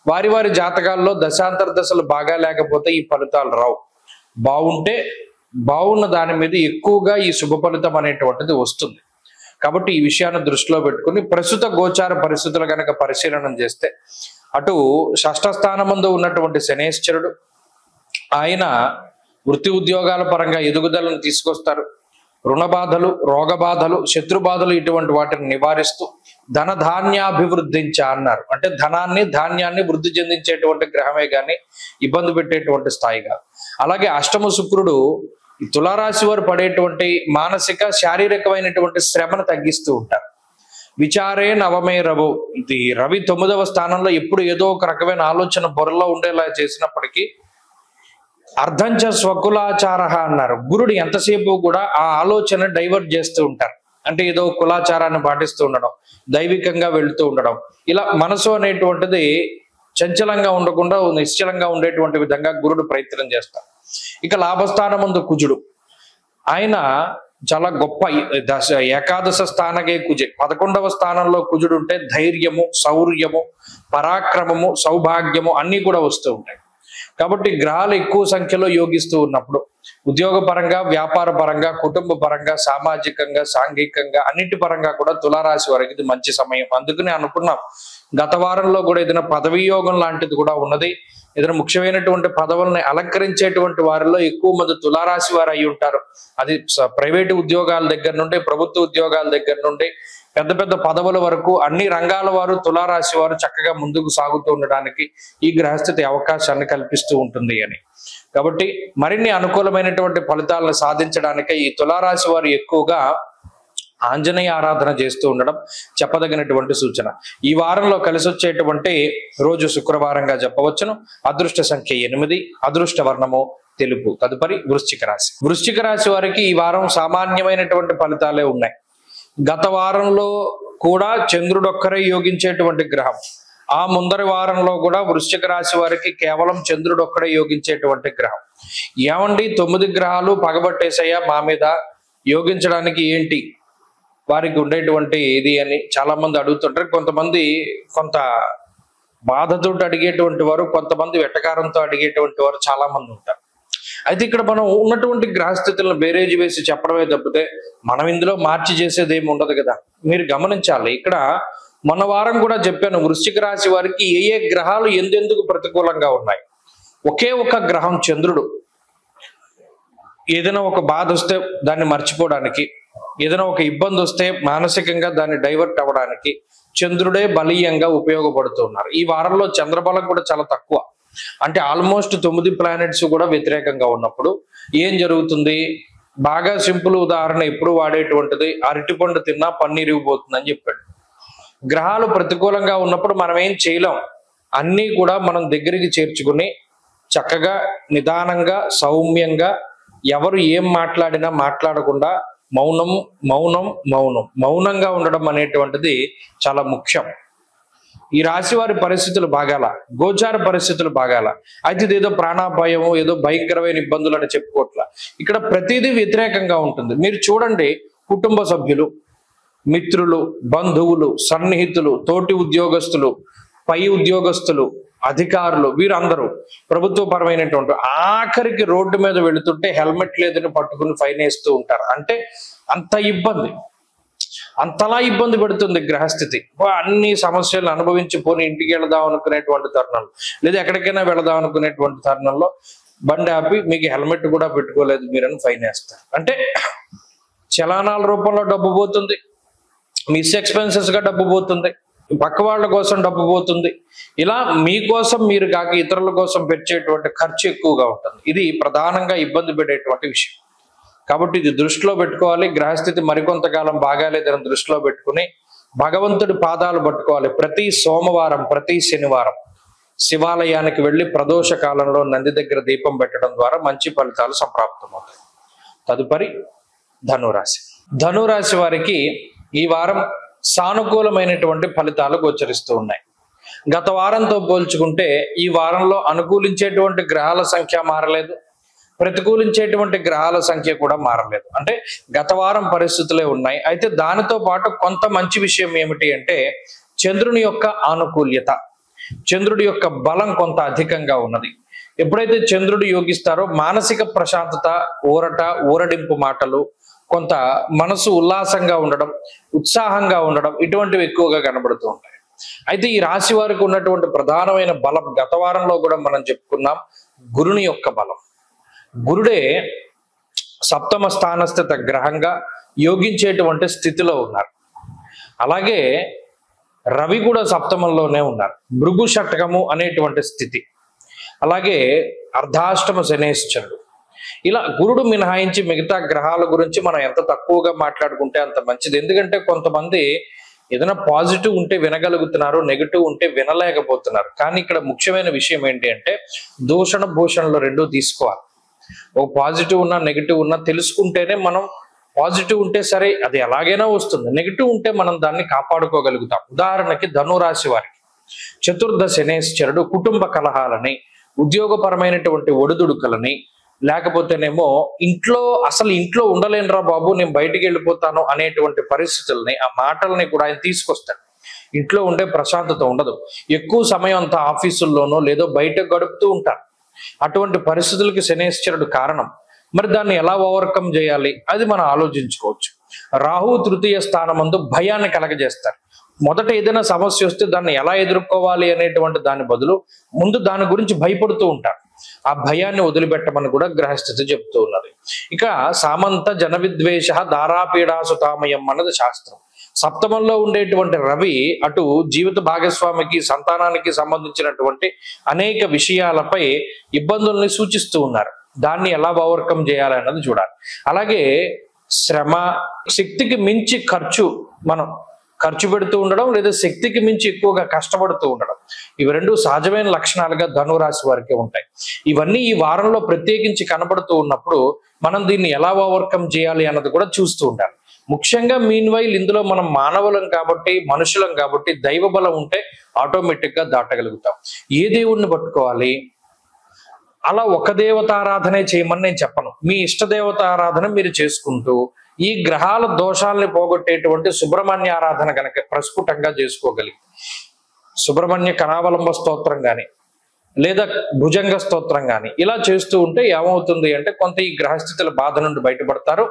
A: వారి వారి జాతకాల్లో దశాంతర దశలు బాగా లేకపోతే ఈ ఫలితాలు రావు. బాగుంటే బాగున్న దాని మీద ఎక్కువగా ఈ శుభ ఫలితం అనేటువంటిది వస్తుంది. కాబట్టి ఈ విషయాన్ని దృష్టిలో పెట్టుకుని ప్రస్తుత గోచార పరిస్థితులు కనుక పరిశీలన చేస్తే, అటు షష్ఠ స్థానమందు ఉన్నటువంటి శనేశ్వరుడు ఆయన వృత్తి ఉద్యోగాల పరంగా ఎదుగుదలను తీసుకొస్తారు. రుణ బాధలు, రోగ బాధలు, శత్రు బాధలు ఇటువంటి వాటిని నివారిస్తూ ధనధాన్యాభివృద్ధించ అన్నారు. అంటే ధనాన్ని, ధాన్యాన్ని వృద్ధి చెందించేటువంటి గ్రహమే కానీ ఇబ్బంది పెట్టేటువంటి స్థాయి కాదు. అలాగే అష్టమ శుక్రుడు ఈ తులారాశి వారు పడేటువంటి మానసిక, శారీరకమైనటువంటి శ్రమను తగ్గిస్తూ ఉంటారు. విచారే నవమే రవు, ఇది రవి 9వ స్థానంలో ఎప్పుడు ఏదో ఒక రకమైన ఆలోచన బుర్రలో ఉండేలా చేసినప్పటికీ అర్ధంచ స్వకులాచార అన్నారు. గురుడు ఎంతసేపు కూడా ఆ ఆలోచన డైవర్ట్ చేస్తూ ఉంటారు. అంటే ఏదో కులాచారాన్ని పాటిస్తూ ఉండడం, దైవికంగా వెళుతూ ఉండడం, ఇలా మనసు అనేటువంటిది చంచలంగా ఉండకుండా నిశ్చలంగా ఉండేటువంటి విధంగా గురుడు ప్రయత్నం చేస్తారు. ఇక లాభస్థానం ముందు కుజుడు, ఆయన చాలా గొప్ప ఏకాదశ స్థానకే కుజే. 11వ స్థానంలో కుజుడు ఉంటే ధైర్యము, శౌర్యము, పరాక్రమము, సౌభాగ్యము అన్ని కూడా వస్తూ ఉంటాయి. కాబట్టి గ్రహాలు ఎక్కువ సంఖ్యలో యోగిస్తూ ఉన్నప్పుడు ఉద్యోగ పరంగా, వ్యాపార పరంగా, కుటుంబ పరంగా, సామాజికంగా, సాంఘికంగా అన్నిటి పరంగా కూడా తులారాశి వారికి ఇది మంచి సమయం. అందుకని అనుకున్నాం, గత వారంలో కూడా ఏదైనా పదవీ యోగం లాంటిది కూడా ఉన్నది. ఏదైనా ముఖ్యమైనటువంటి పదవుల్ని అలంకరించేటువంటి వారిలో ఎక్కువ మంది తులారాశి వారు అయి ఉంటారు. అది ప్రైవేటు ఉద్యోగాల దగ్గర నుండి, ప్రభుత్వ ఉద్యోగాల దగ్గర నుండి పెద్ద పెద్ద పదవుల వరకు అన్ని రంగాల వారు తులారాశి వారు చక్కగా ముందుకు సాగుతూ ఉండడానికి ఈ గ్రహస్థితి అవకాశాన్ని కల్పిస్తూ ఉంటుంది అని. కాబట్టి మరిన్ని అనుకూలమైనటువంటి ఫలితాలను సాధించడానికి ఈ తులారాశి వారు ఎక్కువగా ఆంజనేయ ఆరాధన చేస్తూ ఉండడం చెప్పదగినటువంటి సూచన. ఈ వారంలో కలిసి వచ్చేటువంటి రోజు శుక్రవారంగా చెప్పవచ్చును. అదృష్ట సంఖ్య 8, అదృష్ట వర్ణము తెలుపు. తదుపరి వృశ్చిక రాశి. వృశ్చిక రాశి వారికి ఈ వారం సామాన్యమైనటువంటి ఫలితాలే ఉన్నాయి. గత వారంలో కూడా చంద్రుడు ఒక్కరే యోగించేటువంటి గ్రహం. ఆ ముందరి వారంలో కూడా వృశ్చిక రాశి వారికి కేవలం చంద్రుడు ఒక్కడే యోగించేటువంటి గ్రహం. ఏమండి 9 గ్రహాలు పగబట్టేసయ్యా మా మీద, యోగించడానికి ఏంటి వారికి ఉండేటువంటి ఇది అని చాలా మంది అడుగుతుంటారు. కొంతమంది కొంత బాధతో అడిగేటువంటి వారు, కొంతమంది వెటకారంతో అడిగేటువంటి వారు చాలా మంది ఉంటారు. అయితే ఇక్కడ మనం ఉన్నటువంటి గ్రహస్థితులను బేరేజ్ వేసి చెప్పడమే తప్పితే మనం ఇందులో మార్చి చేసేది ఏమి ఉండదు కదా. మీరు గమనించాలి, ఇక్కడ మొన్న వారం కూడా చెప్పాను, వృశ్చిక రాశి వారికి ఏ ఏ గ్రహాలు ఎందుకు ప్రతికూలంగా ఉన్నాయి. ఒకే ఒక గ్రహం చంద్రుడు ఏదైనా ఒక బాధ వస్తే దాన్ని మర్చిపోవడానికి, ఏదైనా ఒక ఇబ్బంది వస్తే మానసికంగా దాన్ని డైవర్ట్ అవ్వడానికి చంద్రుడే బలీయంగా ఉపయోగపడుతున్నారు. ఈ వారంలో చంద్రబలం కూడా చాలా తక్కువ. అంటే ఆల్మోస్ట్ 9 ప్లానెట్స్ కూడా వ్యతిరేకంగా ఉన్నప్పుడు ఏం జరుగుతుంది? బాగా సింపుల్ ఉదాహరణ ఎప్పుడు వాడేటువంటిది, అరటిపండు తిన్నా పన్నీరిగిపోతుంది అని చెప్పాడు. గ్రహాలు ప్రతికూలంగా ఉన్నప్పుడు మనం ఏం చేయలేం. అన్నీ కూడా మనం దగ్గరికి చేర్చుకుని చక్కగా నిదానంగా సౌమ్యంగా ఎవరు ఏం మాట్లాడినా మాట్లాడకుండా మౌనంగా ఉండడం అనేటువంటిది చాలా ముఖ్యం. ఈ రాశి వారి పరిస్థితులు బాగాల, గోచార పరిస్థితులు బాగాల. అయితే ఇదేదో ప్రాణాపాయము, ఏదో భయంకరమైన ఇబ్బందులు అని చెప్పుకోవట్లా. ఇక్కడ ప్రతిదీ వ్యతిరేకంగా ఉంటుంది. మీరు చూడండి, కుటుంబ సభ్యులు, మిత్రులు, బంధువులు, సన్నిహితులు, తోటి ఉద్యోగస్తులు, పై ఉద్యోగస్తులు, అధికారులు, వీరందరూ ప్రభుత్వపరమైనటువంటి ఆఖరికి రోడ్డు మీద వెళుతుంటే హెల్మెట్ లేదని పట్టుకుని ఫైన్ వేస్తూ ఉంటారు. అంటే అంత ఇబ్బంది, అంతలా ఇబ్బంది పెడుతుంది గ్రహస్థితి. అన్ని సమస్యలు అనుభవించి పోని ఇంటికి వెళదాం అనుకునేటువంటి తరుణంలో, లేదా ఎక్కడికైనా వెళదాం అనుకునేటువంటి తరుణంలో బండి ఆపి మీకు హెల్మెట్ కూడా పెట్టుకోలేదు మీరని ఫైన్ వేస్తారు. అంటే చలానాల రూపంలో డబ్బు పోతుంది, మిస్ ఎక్స్పెన్సెస్ గా డబ్బు పోతుంది, పక్క వాళ్ళ కోసం డబ్బు పోతుంది. ఇలా మీకోసం మీరు కాక ఇతరుల కోసం పెట్టేటువంటి ఖర్చు ఎక్కువగా ఉంటుంది. ఇది ప్రధానంగా ఇబ్బంది పెట్టేటువంటి విషయం. కాబట్టి ఇది దృష్టిలో పెట్టుకోవాలి. గ్రహస్థితి మరికొంతకాలం బాగాలేదని దృష్టిలో పెట్టుకుని భగవంతుడి పాదాలు పట్టుకోవాలి. ప్రతి సోమవారం, ప్రతి శనివారం శివాలయానికి వెళ్ళి ప్రదోష కాలంలో నంది దగ్గర దీపం పెట్టడం ద్వారా మంచి ఫలితాలు సంప్రాప్తమవుతాయి. తదుపరి ధనురాశి. ధనురాశి వారికి ఈ వారం సానుకూలమైనటువంటి ఫలితాలు గోచరిస్తూ ఉన్నాయి. గత వారంతో పోల్చుకుంటే ఈ వారంలో అనుకూలించేటువంటి గ్రహాల సంఖ్య మారలేదు, ప్రతికూలించేటువంటి గ్రహాల సంఖ్య కూడా మారలేదు. అంటే గత వారం పరిస్థితులే ఉన్నాయి. అయితే దానితో పాటు కొంత మంచి విషయం ఏమిటి అంటే చంద్రుని యొక్క ఆనుకూల్యత, చంద్రుడి యొక్క బలం కొంత అధికంగా ఉన్నది. ఎప్పుడైతే చంద్రుడు యోగిస్తారో మానసిక ప్రశాంతత, ఊరడింపు మాటలు, కొంత మనసు ఉల్లాసంగా ఉండడం, ఉత్సాహంగా ఉండడం, ఇటువంటివి ఎక్కువగా కనబడుతూ ఉంటాయి. అయితే ఈ రాశి వారికి ఉన్నటువంటి ప్రధానమైన బలం గత వారంలో కూడా మనం చెప్పుకున్నాం, గురుని యొక్క బలం. గురుడే సప్తమ స్థానస్థిత గ్రహంగా యోగించేటువంటి స్థితిలో ఉన్నారు. అలాగే రవి కూడా సప్తమంలోనే ఉన్నారు, భృగు షట్కము అనేటువంటి స్థితి. అలాగే అర్ధాష్టమ శనేశ్వరుడు. ఇలా గురుడు మినహాయించి మిగతా గ్రహాల గురించి మనం ఎంత తక్కువగా మాట్లాడుకుంటే అంత మంచిది. ఎందుకంటే కొంతమంది ఏదైనా పాజిటివ్ ఉంటే వినగలుగుతున్నారు, నెగిటివ్ ఉంటే వినలేకపోతున్నారు. కానీ ఇక్కడ ముఖ్యమైన విషయం ఏంటి అంటే దూషణ భూషణలు రెండూ తీసుకోవాలి. ఒక పాజిటివ్ ఉన్నా నెగిటివ్ ఉన్నా తెలుసుకుంటేనే మనం, పాజిటివ్ ఉంటే సరే అది ఎలాగైనా వస్తుంది, నెగిటివ్ ఉంటే మనం దాన్ని కాపాడుకోగలుగుతాం. ఉదాహరణకి ధనురాశి వారికి చతుర్థ శనేశ్వరుడు కుటుంబ కలహాలని, ఉద్యోగపరమైనటువంటి ఒడిదుడుకులని, లేకపోతేనేమో అసలు ఇంట్లో ఉండలేనురా బాబు నేను బయటికి వెళ్ళిపోతాను అనేటువంటి పరిస్థితుల్ని, ఆ మాటల్ని కూడా ఆయన తీసుకొస్తాడు. ఇంట్లో ఉండే ప్రశాంతత ఉండదు, ఎక్కువ సమయం అంతా ఆఫీసుల్లోనో లేదో బయట గడుపుతూ ఉంటారు. అటువంటి పరిస్థితులకి శనేశ్వరుడు కారణం. మరి దాన్ని ఎలా ఓవర్కమ్ చేయాలి అది మనం ఆలోచించుకోవచ్చు. రాహు తృతీయ స్థానమందు భయాన్ని కలగజేస్తారు. మొదట ఏదైనా సమస్య వస్తే దాన్ని ఎలా ఎదుర్కోవాలి అనేటువంటి దాని బదులు ముందు దాని గురించి భయపడుతూ ఉంటారు. ఆ భయాన్ని వదిలిపెట్టమని కూడా గ్రహస్థితి చెప్తూ ఉన్నది. ఇక సామంత జన విద్వేష దారాపీడాసుతామయం అన్నది శాస్త్రం. సప్తమంలో ఉండేటువంటి రవి అటు జీవిత భాగస్వామికి సంతానానికి సంబంధించినటువంటి అనేక విషయాలపై ఇబ్బందుల్ని సూచిస్తూ ఉన్నారు. దాన్ని ఎలా ఓవర్కమ్ చేయాలి అన్నది చూడాలి. అలాగే శ్రమ, శక్తికి మించి మనం ఖర్చు పెడుతూ ఉండడం, లేదా శక్తికి మించి ఎక్కువగా కష్టపడుతూ ఉండడం, ఇవి రెండు సహజమైన లక్షణాలుగా ధనురాశి వారికి ఉంటాయి. ఇవన్నీ ఈ వారంలో ప్రత్యేకించి కనబడుతూ ఉన్నప్పుడు మనం దీన్ని ఎలా ఓవర్కమ్ చేయాలి అన్నది కూడా చూస్తూ ఉండాలి. ముఖ్యంగా మీన్వైల్ ఇందులో మనం మానవులం కాబట్టి, మనుషులం కాబట్టి దైవ బలం ఉంటే ఆటోమేటిక్ గా దాటగలుగుతాం. ఏ దేవుణ్ణి పట్టుకోవాలి, అలా ఒక దేవతారాధనే చేయమని నేను చెప్పను. మీ ఇష్ట దేవతారాధన మీరు చేసుకుంటూ ఈ గ్రహాల దోషాలని పోగొట్టేటువంటి సుబ్రహ్మణ్య ఆరాధన కనుక ప్రస్ఫుటంగా చేసుకోగలిగి సుబ్రహ్మణ్య కరావలంబ స్తోత్రం కానీ లేదా భుజంగ స్తోత్రం కానీ ఇలా చేస్తూ ఉంటే ఏమవుతుంది అంటే కొంత ఈ గ్రహస్థితుల బాధ నుండి బయటపడతారు.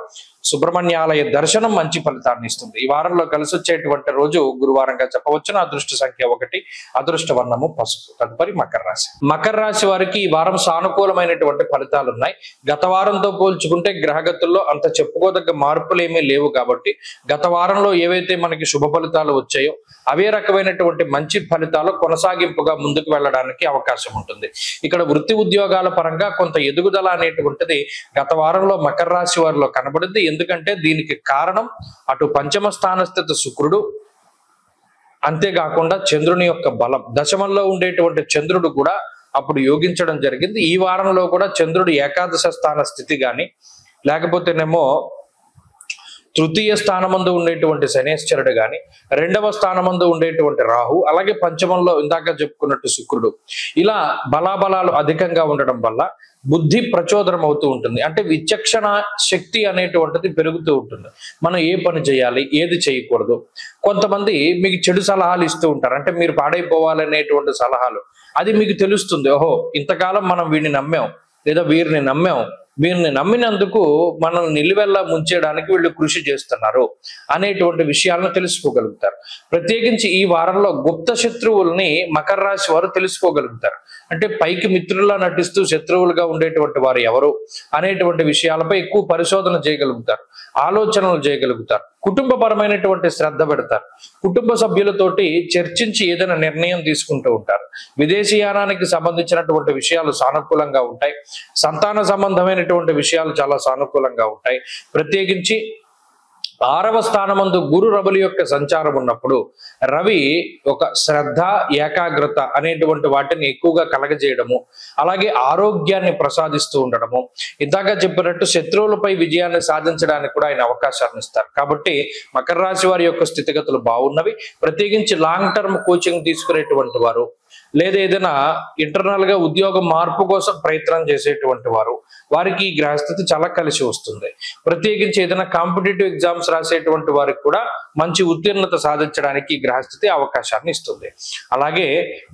A: సుబ్రహ్మణ్యాలయ దర్శనం మంచి ఫలితాన్ని ఇస్తుంది. ఈ వారంలో కలిసి వచ్చేటువంటి రోజు గురువారంగా చెప్పవచ్చును. అదృష్ట సంఖ్య 1, అదృష్ట వర్ణము పసుపు. తదుపరి మకర రాశి. మకర రాశి వారికి ఈ వారం సానుకూలమైనటువంటి ఫలితాలు ఉన్నాయి. గత వారంతో పోల్చుకుంటే గ్రహగతుల్లో అంత చెప్పుకోదగ్గ మార్పులు ఏమీ లేవు కాబట్టి గత వారంలో ఏవైతే మనకి శుభ ఫలితాలు వచ్చాయో అవే రకమైనటువంటి మంచి ఫలితాలు కొనసాగింపుగా ముందుకు వెళ్ళడానికి అవకాశం ఉంటుంది. ఇక్కడ వృత్తి ఉద్యోగాల పరంగా కొంత ఎదుగుదల అనేటువంటిది గత వారంలో మకర రాశి వారిలో కనబడింది. ఎందుకంటే దీనికి కారణం అటు పంచమ స్థాన స్థితి శుక్రుడు, అంతేకాకుండా చంద్రుని యొక్క బలం. దశమంలో ఉండేటువంటి చంద్రుడు కూడా అప్పుడు యోగించడం జరిగింది. ఈ వారంలో కూడా చంద్రుడు ఏకాదశ స్థాన స్థితి కానీ లేకపోతేనేమో తృతీయ స్థానమందు ఉండేటువంటి శనేశ్వరుడు కానీ, 2వ స్థానమందు ఉండేటువంటి రాహు, అలాగే పంచమంలో ఇందాక చెప్పుకున్నట్టు శుక్రుడు, ఇలా బలాబలాలు అధికంగా ఉండడం వల్ల బుద్ధి ప్రచోదనం అవుతూ ఉంటుంది. అంటే విచక్షణ శక్తి అనేటువంటిది పెరుగుతూ ఉంటుంది. మనం ఏ పని చేయాలి, ఏది చేయకూడదు. కొంతమంది మీకు చెడు సలహాలు ఇస్తూ ఉంటారు, అంటే మీరు పాడైపోవాలనేటువంటి సలహాలు. అది మీకు తెలుస్తుంది, ఓహో ఇంతకాలం మనం వీడిని నమ్మాం లేదా వీరిని నమ్మాం, వీరిని నమ్మినందుకు మనం నిలువెల్లా ముంచేయడానికి వీళ్ళు కృషి చేస్తున్నారు అనేటువంటి విషయాలను తెలుసుకోగలుగుతారు. ప్రత్యేకించి ఈ వారంలో గుప్త శత్రువుల్ని మకర రాశి వారు తెలుసుకోగలుగుతారు. అంటే పైకి మిత్రుల్లా నటిస్తూ శత్రువులుగా ఉండేటువంటి వారు ఎవరు అనేటువంటి విషయాలపై ఎక్కువ పరిశోధన చేయగలుగుతారు, ఆలోచనలు చేయగలుగుతారు, కుటుంబపరమైనటువంటి శ్రద్ధ పెడతారు, కుటుంబ సభ్యులతోటి చర్చించి ఏదైనా నిర్ణయం తీసుకుంటూ ఉంటారు. విదేశీయానానికి సంబంధించినటువంటి విషయాలు సానుకూలంగా ఉంటాయి. సంతాన సంబంధమైనటువంటి విషయాలు చాలా సానుకూలంగా ఉంటాయి. ప్రత్యేకించి 6వ స్థానమందు గురు రవుల యొక్క సంచారం ఉన్నప్పుడు రవి ఒక శ్రద్ధ, ఏకాగ్రత అనేటువంటి వాటిని ఎక్కువగా కలగజేయడము, అలాగే ఆరోగ్యాన్ని ప్రసాదిస్తూ ఉండడము, ఇందాక చెప్పినట్టు శత్రువులపై విజయాన్ని సాధించడానికి కూడా ఆయన అవకాశాలను ఇస్తారు. కాబట్టి మకర రాశి వారి యొక్క స్థితిగతులు బాగున్నవి. ప్రత్యేకించి లాంగ్ టర్మ్ కోచింగ్ తీసుకునేటువంటి వారు, లేదా ఏదైనా ఇంటర్నల్ గా ఉద్యోగం మార్పు కోసం ప్రయత్నం చేసేటువంటి వారికి ఈ గ్రహస్థితి చాలా కలిసి వస్తుంది. ప్రత్యేకించి ఏదైనా కాంపిటేటివ్ ఎగ్జామ్స్ రాసేటువంటి వారికి కూడా మంచి ఉత్తీర్ణత సాధించడానికి ఈ గ్రహస్థితి అవకాశాన్ని ఇస్తుంది. అలాగే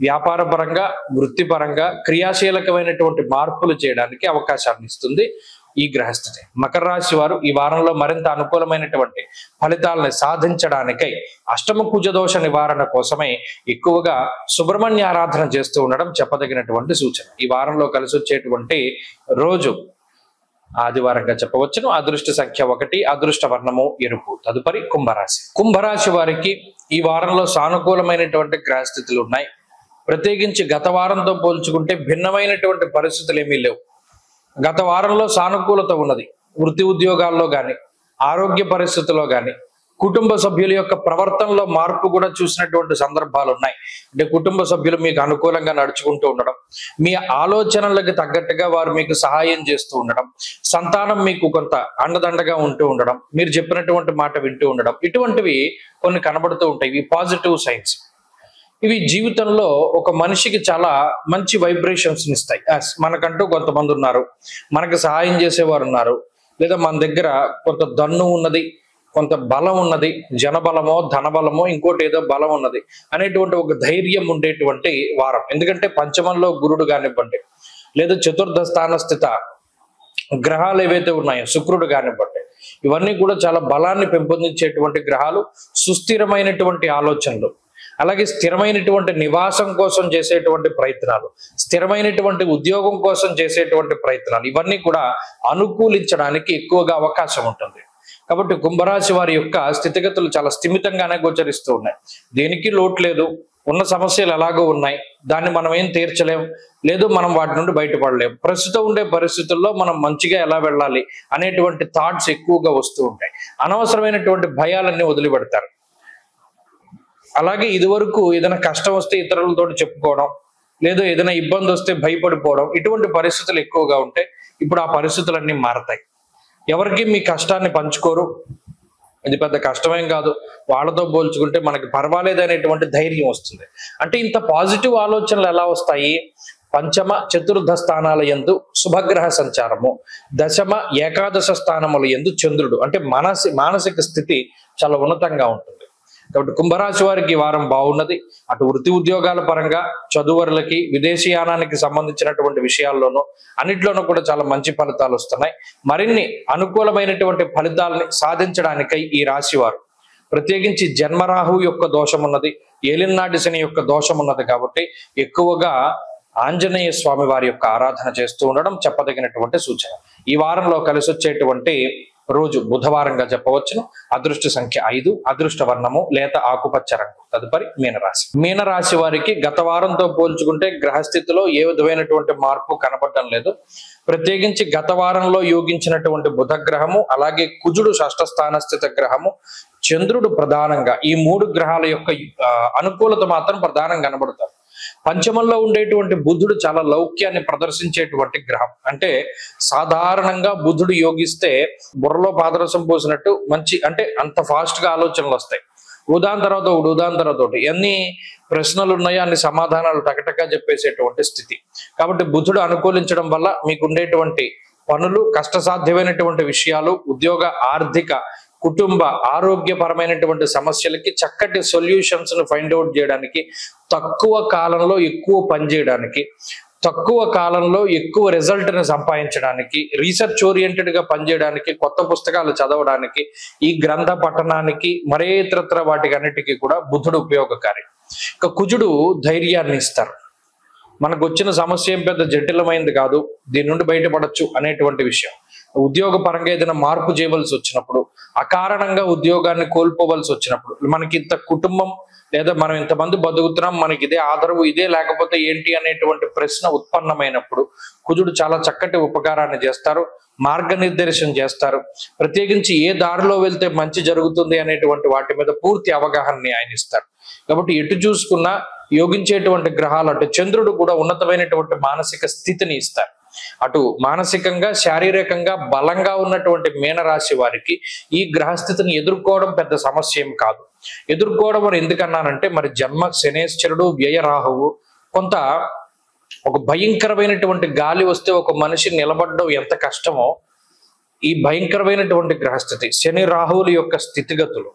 A: వ్యాపార పరంగా, వృత్తిపరంగా క్రియాశీలకమైనటువంటి మార్పులు చేయడానికి అవకాశాన్ని ఇస్తుంది ఈ గ్రహస్థితి. మకర రాశి వారు ఈ వారంలో మరింత అనుకూలమైనటువంటి ఫలితాలను సాధించడానికై అష్టమ కుజ దోష నివారణ కోసమై ఎక్కువగా సుబ్రహ్మణ్య ఆరాధన చేస్తూ ఉండడం చెప్పదగినటువంటి సూచన. ఈ వారంలో కలిసి వచ్చేటువంటి రోజు ఆదివారంగా చెప్పవచ్చును. అదృష్ట సంఖ్య 1, అదృష్ట వర్ణము ఎరుపు. తదుపరి కుంభరాశి. కుంభరాశి వారికి ఈ వారంలో సానుకూలమైనటువంటి గ్రహస్థితులు ఉన్నాయి. ప్రత్యేకించి గత వారంతో పోల్చుకుంటే భిన్నమైనటువంటి పరిస్థితులు ఏమీ లేవు. గత వారంలో సానుకూలత ఉన్నది. వృత్తి ఉద్యోగాల్లో కానీ, ఆరోగ్య పరిస్థితుల్లో కానీ, కుటుంబ సభ్యుల యొక్క ప్రవర్తనలో మార్పు కూడా చూసినటువంటి సందర్భాలు ఉన్నాయి. అంటే కుటుంబ సభ్యులు మీకు అనుకూలంగా నడుచుకుంటూ ఉండడం, మీ ఆలోచనలకు తగ్గట్టుగా వారు మీకు సహాయం చేస్తూ ఉండడం, సంతానం మీకు కొంత అండదండగా ఉంటూ ఉండడం, మీరు చెప్పినటువంటి మాట వింటూ ఉండడం, ఇటువంటివి కొన్ని కనబడుతూ ఉంటాయి. ఇవి పాజిటివ్ సైన్స్. ఇవి జీవితంలో ఒక మనిషికి చాలా మంచి వైబ్రేషన్స్ ఇస్తాయి. మనకంటూ కొంతమంది ఉన్నారు, మనకు సహాయం చేసేవారు ఉన్నారు, లేదా మన దగ్గర కొంత దన్ను ఉన్నది, కొంత బలం ఉన్నది, జనబలమో ధనబలమో ఇంకోటి ఏదో బలం ఉన్నది అనేటువంటి ఒక ధైర్యం ఉండేటువంటి వారం. ఎందుకంటే పంచమంలో గురుడు కానివ్వండి, లేదా చతుర్థ స్థాన స్థిత గ్రహాలు ఏవైతే ఉన్నాయో శుక్రుడు కానివ్వండి, ఇవన్నీ కూడా చాలా బలాన్ని పెంపొందించేటువంటి గ్రహాలు. సుస్థిరమైనటువంటి ఆలోచనలు, అలాగే స్థిరమైనటువంటి నివాసం కోసం చేసేటువంటి ప్రయత్నాలు, స్థిరమైనటువంటి ఉద్యోగం కోసం చేసేటువంటి ప్రయత్నాలు, ఇవన్నీ కూడా అనుకూలించడానికి ఎక్కువగా అవకాశం ఉంటుంది. కాబట్టి కుంభరాశి వారి యొక్క స్థితిగతులు చాలా స్థిమితంగానే గోచరిస్తూ ఉన్నాయి. దేనికి లోటు లేదు. ఉన్న సమస్యలు ఎలాగో ఉన్నాయి, దాన్ని మనం ఏం తీర్చలేం, లేదు మనం వాటి నుండి బయటపడలేం. ప్రస్తుతం ఉండే పరిస్థితుల్లో మనం మంచిగా ఎలా వెళ్ళాలి అనేటువంటి థాట్స్ ఎక్కువగా వస్తూ ఉంటాయి. అనవసరమైనటువంటి భయాలన్నీ వదిలిపెడతారు. అలాగే ఇదివరకు ఏదైనా కష్టం వస్తే ఇతరులతో చెప్పుకోవడం, లేదు ఏదైనా ఇబ్బంది వస్తే భయపడిపోవడం, ఇటువంటి పరిస్థితులు ఎక్కువగా ఉంటాయి. ఇప్పుడు ఆ పరిస్థితులన్నీ మారతాయి. ఎవరికి మీ కష్టాన్ని పంచుకోరు. ఇది పెద్ద కష్టమేం కాదు, వాళ్ళతో పోల్చుకుంటే మనకి పర్వాలేదు అనేటువంటి ధైర్యం వస్తుంది. అంటే ఇంత పాజిటివ్ ఆలోచనలు ఎలా వస్తాయి? పంచమ చతుర్థ స్థానాల యందు శుభగ్రహ సంచారము, దశమ ఏకాదశ స్థానముల యందు చంద్రుడు, అంటే మానసిక స్థితి చాలా ఉన్నతంగా ఉంటుంది. కాబట్టి కుంభరాశి వారికి ఈ వారం బాగున్నది. అటు వృత్తి ఉద్యోగాల పరంగా, చదువురులకి, విదేశీయానానికి సంబంధించినటువంటి విషయాల్లోనూ అన్నిట్లోనూ కూడా చాలా మంచి ఫలితాలు వస్తున్నాయి. మరిన్ని అనుకూలమైనటువంటి ఫలితాలని సాధించడానికై ఈ రాశి వారు ప్రత్యేకించి జన్మరాహు యొక్క దోషం ఉన్నది, ఏలినాటి శని యొక్క దోషం ఉన్నది. కాబట్టి ఎక్కువగా ఆంజనేయ స్వామి వారి యొక్క ఆరాధన చేస్తూ ఉండడం చెప్పదగినటువంటి సూచన. ఈ వారంలో కలిసి వచ్చేటువంటి రోజు బుధవారంగా చెప్పవచ్చును. అదృష్ట సంఖ్య 5, అదృష్ట వర్ణము లేత ఆకుపచ్చ రంగు. తదుపరి మీనరాశి. మీనరాశి వారికి గత వారంతో పోల్చుకుంటే గ్రహస్థితిలో ఏ విధమైనటువంటి మార్పు కనపడడం లేదు. ప్రత్యేకించి గత వారంలో యోగించినటువంటి బుధ గ్రహము, అలాగే కుజుడు షష్ఠ స్థాన స్థిత గ్రహము, చంద్రుడు ప్రధానంగా, ఈ 3 గ్రహాల యొక్క అనుకూలత మాత్రం ప్రధానంగా కనబడతారు. పంచమంలో ఉండేటువంటి బుధుడు చాలా లౌక్యాన్ని ప్రదర్శించేటువంటి గ్రహం. అంటే సాధారణంగా బుధుడు యోగిస్తే బుర్రలో పాదరసం పోసినట్టు మంచి, అంటే అంత ఫాస్ట్ గా ఆలోచనలు వస్తాయి. ఉదాహరణ తర్వాత ఒకటి, ఉదాహరణ తర్వాత ఒకటి, ఎన్ని ప్రశ్నలు ఉన్నాయో అన్ని సమాధానాలు టకటగా చెప్పేసేటువంటి స్థితి. కాబట్టి బుధుడు అనుకూలించడం వల్ల మీకు ఉండేటువంటి పనులు, కష్టసాధ్యమైనటువంటి విషయాలు, ఉద్యోగ, ఆర్థిక, కుటుంబ, ఆరోగ్యపరమైనటువంటి సమస్యలకి చక్కటి సొల్యూషన్స్ ను ఫైండ్ అవుట్ చేయడానికి, తక్కువ కాలంలో ఎక్కువ పని చేయడానికి, తక్కువ కాలంలో ఎక్కువ రిజల్ట్ ని సంపాదించడానికి, రీసెర్చ్ ఓరియంటెడ్ గా పనిచేయడానికి, కొత్త పుస్తకాలు చదవడానికి, ఈ గ్రంథ పఠనానికి, మరే ఇతరత్ర వాటికి అన్నిటికీ కూడా బుధుడు ఉపయోగకారి. ఇక కుజుడు ధైర్యాన్ని ఇస్తారు. మనకు వచ్చిన సమస్య ఏం పెద్ద జటిలమైంది కాదు, దీని నుండి బయటపడచ్చు అనేటువంటి విషయం. ఉద్యోగ పరంగా ఏదైనా మార్పు చేయవలసి వచ్చినప్పుడు, అకారణంగా ఉద్యోగాన్ని కోల్పోవలసి వచ్చినప్పుడు, మనకి ఇంత కుటుంబం లేదా మనం ఇంతమంది బతుకుతున్నాం, మనకి ఇదే ఆధారం, ఇదే లేకపోతే ఏంటి అనేటువంటి ప్రశ్న ఉత్పన్నమైనప్పుడు కుజుడు చాలా చక్కటి ఉపకారాన్ని చేస్తారు, మార్గనిర్దేశం చేస్తారు. ప్రత్యేకించి ఏ దారిలో వెళ్తే మంచి జరుగుతుంది అనేటువంటి వాటి మీద పూర్తి అవగాహనని ఆయన ఇస్తారు. కాబట్టి ఎటు చూసుకున్నా యోగించేటువంటి గ్రహాలు, అంటే చంద్రుడు కూడా ఉన్నతమైనటువంటి మానసిక స్థితిని ఇస్తారు. అటు మానసికంగా, శారీరకంగా బలంగా ఉన్నటువంటి మీనరాశి వారికి ఈ గ్రహస్థితిని ఎదుర్కోవడం పెద్ద సమస్య ఏం కాదు. ఎదుర్కోవడం అని ఎందుకన్నానంటే, మరి జన్మ శనేశ్వరుడు, వ్యయ రాహువు, కొంత ఒక భయంకరమైనటువంటి గాలి వస్తే ఒక మనిషి నిలబడడం ఎంత కష్టమో, ఈ భయంకరమైనటువంటి గ్రహస్థితి, శని రాహువుల యొక్క స్థితిగతులు,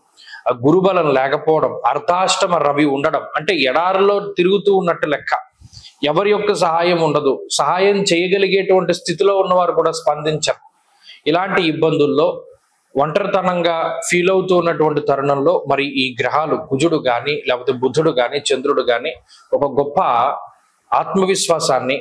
A: గురుబలం లేకపోవడం, అర్ధాష్టమ రవి ఉండడం, అంటే ఎడారిలో తిరుగుతూ ఉన్నట్టు లెక్క. ఎవరి యొక్క సహాయం ఉండదు, సహాయం చేయగలిగేటువంటి స్థితిలో ఉన్నవారు కూడా స్పందించరు. ఇలాంటి ఇబ్బందుల్లో ఒంటరితనంగా ఫీల్ అవుతూ ఉన్నటువంటి తరుణంలో మరి ఈ గ్రహాలు, కుజుడు కానీ, లేకపోతే బుధుడు కానీ, చంద్రుడు కానీ ఒక గొప్ప ఆత్మవిశ్వాసాన్ని,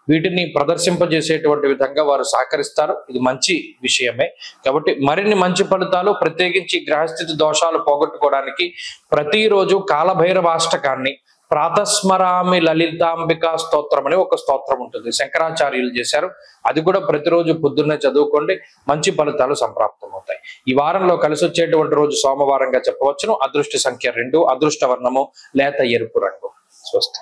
A: వీటిని ప్రదర్శింపజేసేటువంటి విధంగా వారు సహకరిస్తారు. ఇది మంచి విషయమే. కాబట్టి మరిన్ని మంచి ఫలితాలు, ప్రత్యేకించి గ్రహస్థితి దోషాలు పోగొట్టుకోవడానికి ప్రతిరోజు కాలభైరవాష్టకాన్ని, ప్రాతస్మరామి లలితాంబికా స్తోత్రం అని ఒక స్తోత్రం ఉంటుంది, శంకరాచార్యులు చేశారు. అది కూడా ప్రతిరోజు పొద్దున్నే చదువుకోండి, మంచి ఫలితాలు సంప్రాప్తం అవుతాయి. ఈ వారంలో కలిసి వచ్చేటువంటి రోజు సోమవారంగా చెప్పవచ్చును. అదృష్ట సంఖ్య 2, అదృష్ట వర్ణము లేత ఎరుపు రంగు. స్వస్తి.